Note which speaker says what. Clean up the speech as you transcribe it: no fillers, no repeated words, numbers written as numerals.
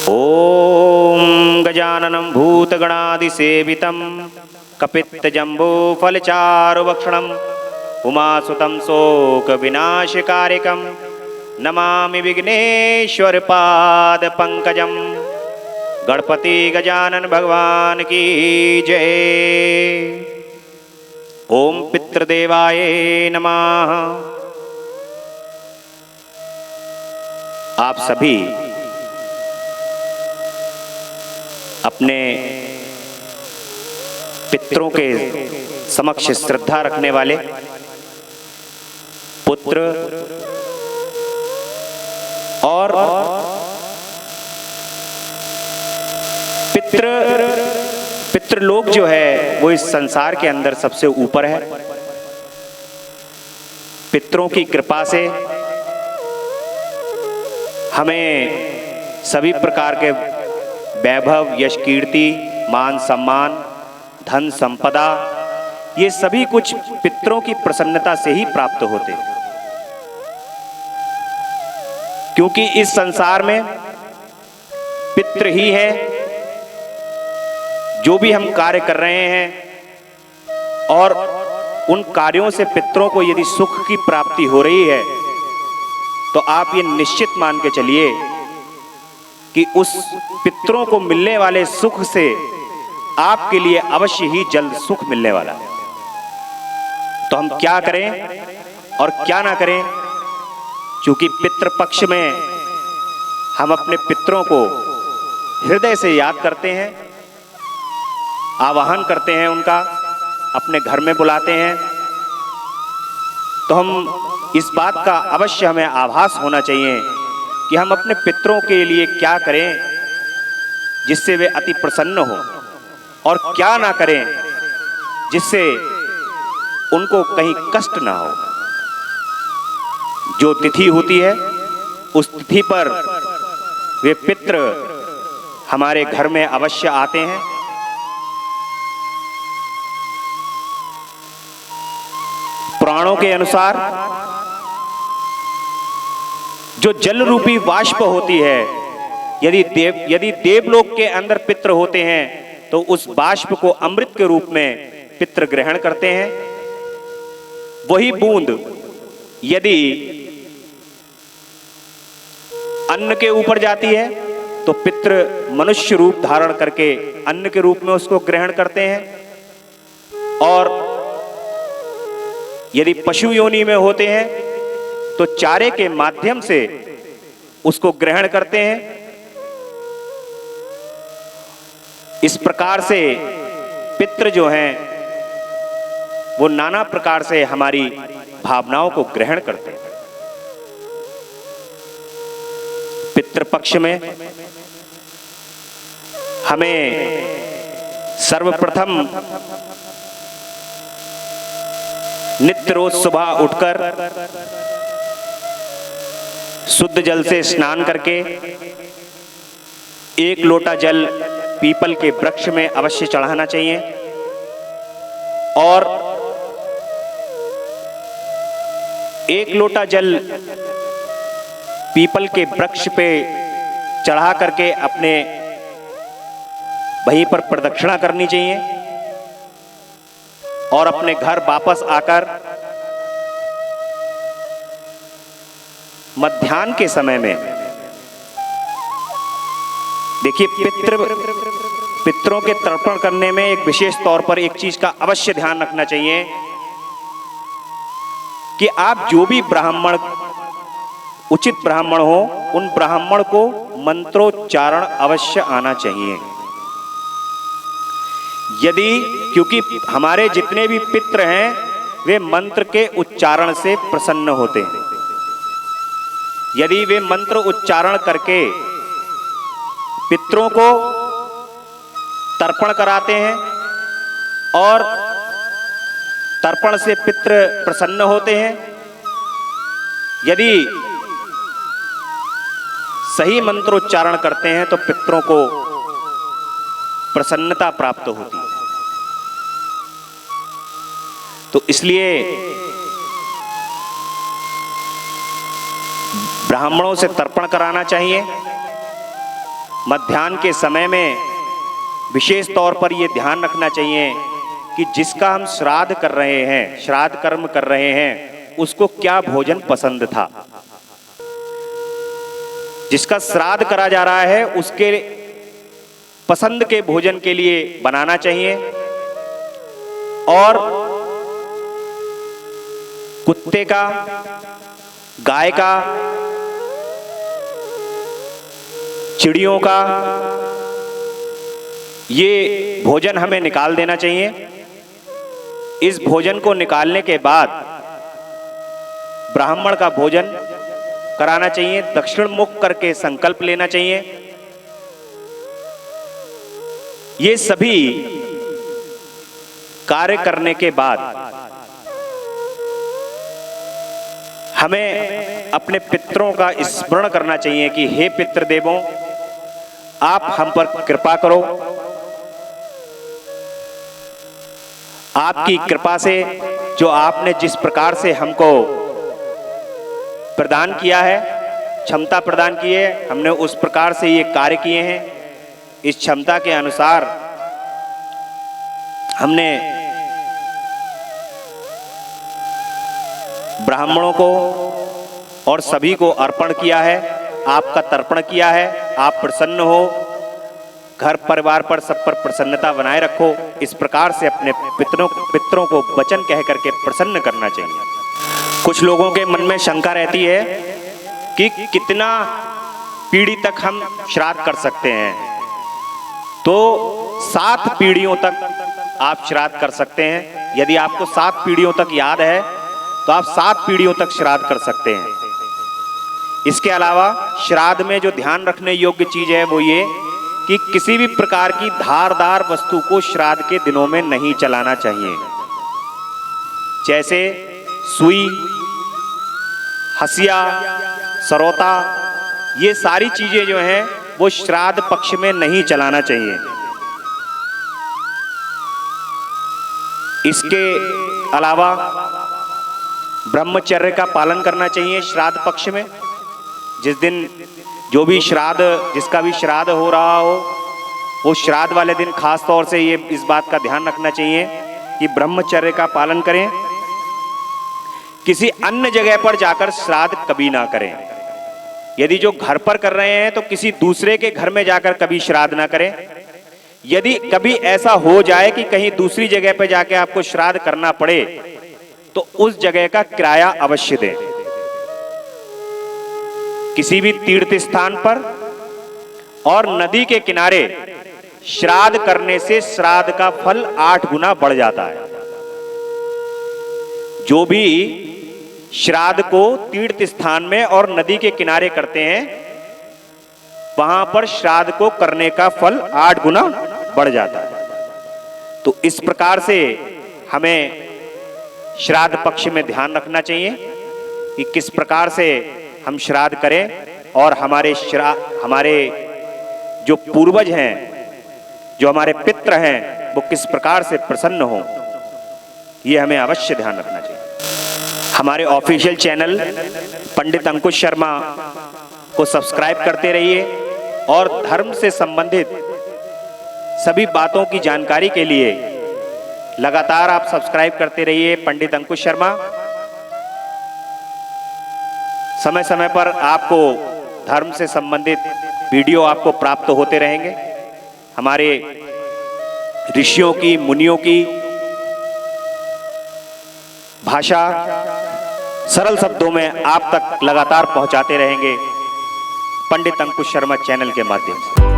Speaker 1: ओम गजाननं भूतगणादिसेवितं कपित्तजम्बूफलचारुभक्षणं उमासुतं शोकविनाशकारिकं नमामि विघ्नेश्वरपादपङ्कजं। गणपति गजानन भगवान की जय। ओम पितृदेवाय नमः। आप सभी अपने पितरों के समक्ष श्रद्धा रखने वाले पुत्र और पितृलोक जो है वो इस संसार के अंदर सबसे ऊपर है। पितरों की कृपा से हमें सभी प्रकार के वैभव, यश, कीर्ति, मान, सम्मान, धन, संपदा, ये सभी कुछ पितरों की प्रसन्नता से ही प्राप्त होते हैं। क्योंकि इस संसार में पितृ ही है। जो भी हम कार्य कर रहे हैं और उन कार्यों से पितरों को यदि सुख की प्राप्ति हो रही है तो आप ये निश्चित मान के चलिए कि उस पितरों को मिलने वाले सुख से आपके लिए अवश्य ही जल्द सुख मिलने वाला है। तो हम क्या करें और क्या ना करें, क्योंकि पितृपक्ष में हम अपने पितरों को हृदय से याद करते हैं, आवाहन करते हैं, उनका अपने घर में बुलाते हैं। तो हम इस बात का अवश्य हमें आभास होना चाहिए कि हम अपने पितरों के लिए क्या करें जिससे वे अति प्रसन्न हो, और क्या ना करें जिससे उनको कहीं कष्ट ना हो। जो तिथि होती है उस तिथि पर वे पितृ हमारे घर में अवश्य आते हैं। पुराणों के अनुसार जो जल रूपी वाष्प होती है, यदि देवलोक के अंदर पितृ होते हैं तो उस वाष्प को अमृत के रूप में पितृ ग्रहण करते हैं। वही बूंद यदि अन्न के ऊपर जाती है तो पितृ मनुष्य रूप धारण करके अन्न के रूप में उसको ग्रहण करते हैं, और यदि पशु योनि में होते हैं तो चारे के माध्यम से उसको ग्रहण करते हैं। इस प्रकार से पितृ जो हैं वो नाना प्रकार से हमारी भावनाओं को ग्रहण करते हैं। पितृपक्ष में हमें सर्वप्रथम नित्य रोज सुबह उठकर शुद्ध जल से स्नान करके एक लोटा जल पीपल के वृक्ष में अवश्य चढ़ाना चाहिए, और एक लोटा जल पीपल के वृक्ष पे चढ़ा करके अपने वहीं पर प्रदक्षिणा करनी चाहिए, और अपने घर वापस आकर मध्याह्न के समय में देखिए, पितरों के तर्पण करने में एक विशेष तौर पर एक चीज का अवश्य ध्यान रखना चाहिए कि आप जो भी ब्राह्मण, उचित ब्राह्मण हो, उन ब्राह्मण को मंत्रोच्चारण अवश्य आना चाहिए। क्योंकि हमारे जितने भी पितृ हैं वे मंत्र के उच्चारण से प्रसन्न होते हैं। यदि वे मंत्र उच्चारण करके पितरों को तर्पण कराते हैं और तर्पण से पितृ प्रसन्न होते हैं, यदि सही मंत्रोच्चारण करते हैं तो पितरों को प्रसन्नता प्राप्त होती है। तो इसलिए ब्राह्मणों से तर्पण कराना चाहिए, मध्याह्न के समय में विशेष तौर पर यह ध्यान रखना चाहिए कि जिसका हम श्राद्ध कर रहे हैं, श्राद्ध कर्म कर रहे हैं, उसको क्या भोजन पसंद था। जिसका श्राद्ध करा जा रहा है उसके पसंद के भोजन के लिए बनाना चाहिए। और कुत्ते का, गाय का, चिड़ियों का ये भोजन हमें निकाल देना चाहिए। इस भोजन को निकालने के बाद ब्राह्मण का भोजन कराना चाहिए। दक्षिण मुख करके संकल्प लेना चाहिए। ये सभी कार्य करने के बाद हमें अपने पितरों का स्मरण करना चाहिए कि हे पितृदेवों, आप हम पर कृपा करो। आपकी कृपा से जो आपने जिस प्रकार से हमको प्रदान किया है, क्षमता प्रदान की है, हमने उस प्रकार से ये कार्य किए हैं। इस क्षमता के अनुसार हमने ब्राह्मणों को और सभी को अर्पण किया है, आपका तर्पण किया है। आप प्रसन्न हो, घर परिवार पर सब पर प्रसन्नता बनाए रखो। इस प्रकार से अपने पितरों को वचन कह करके प्रसन्न करना चाहिए। कुछ लोगों के मन में शंका रहती है कि कितना पीढ़ी तक हम श्राद्ध कर सकते हैं। तो 7 पीढ़ियों तक आप श्राद्ध कर सकते हैं। यदि आपको 7 पीढ़ियों तक याद है तो आप 7 पीढ़ियों तक श्राद्ध कर सकते हैं। इसके अलावा श्राद्ध में जो ध्यान रखने योग्य चीज है वो ये कि किसी भी प्रकार की धारदार वस्तु को श्राद्ध के दिनों में नहीं चलाना चाहिए। जैसे सुई, हसिया, सरौता, ये सारी चीजें जो हैं वो श्राद्ध पक्ष में नहीं चलाना चाहिए। इसके अलावा ब्रह्मचर्य का पालन करना चाहिए श्राद्ध पक्ष में। जिस दिन जो भी श्राद्ध, जिसका भी श्राद्ध हो रहा हो, वो श्राद्ध वाले दिन खास तौर से ये इस बात का ध्यान रखना चाहिए कि ब्रह्मचर्य का पालन करें। किसी अन्य जगह पर जाकर श्राद्ध कभी ना करें। यदि जो घर पर कर रहे हैं तो किसी दूसरे के घर में जाकर कभी श्राद्ध ना करें। यदि कभी ऐसा हो जाए कि कहीं दूसरी जगह पर जाके आपको श्राद्ध करना पड़े तो उस जगह का किराया अवश्य दें। किसी भी तीर्थ स्थान पर और नदी के किनारे श्राद्ध करने से श्राद्ध का फल 8 गुना बढ़ जाता है। जो भी श्राद्ध को तीर्थ स्थान में और नदी के किनारे करते हैं, वहां पर श्राद्ध को करने का फल 8 गुना बढ़ जाता है। तो इस प्रकार से हमें श्राद्ध पक्ष में ध्यान रखना चाहिए कि किस प्रकार से हम श्राद्ध करें और हमारे जो पूर्वज हैं, जो हमारे पितृ हैं, वो किस प्रकार से प्रसन्न हो, ये हमें अवश्य ध्यान रखना चाहिए। हमारे ऑफिशियल चैनल पंडित अंकुश शर्मा को सब्सक्राइब करते रहिए और धर्म से संबंधित सभी बातों की जानकारी के लिए लगातार आप सब्सक्राइब करते रहिए पंडित अंकुश शर्मा। समय समय पर आपको धर्म से संबंधित वीडियो आपको प्राप्त होते रहेंगे। हमारे ऋषियों की, मुनियों की भाषा सरल शब्दों में आप तक लगातार पहुंचाते रहेंगे पंडित अंकुश शर्मा चैनल के माध्यम से।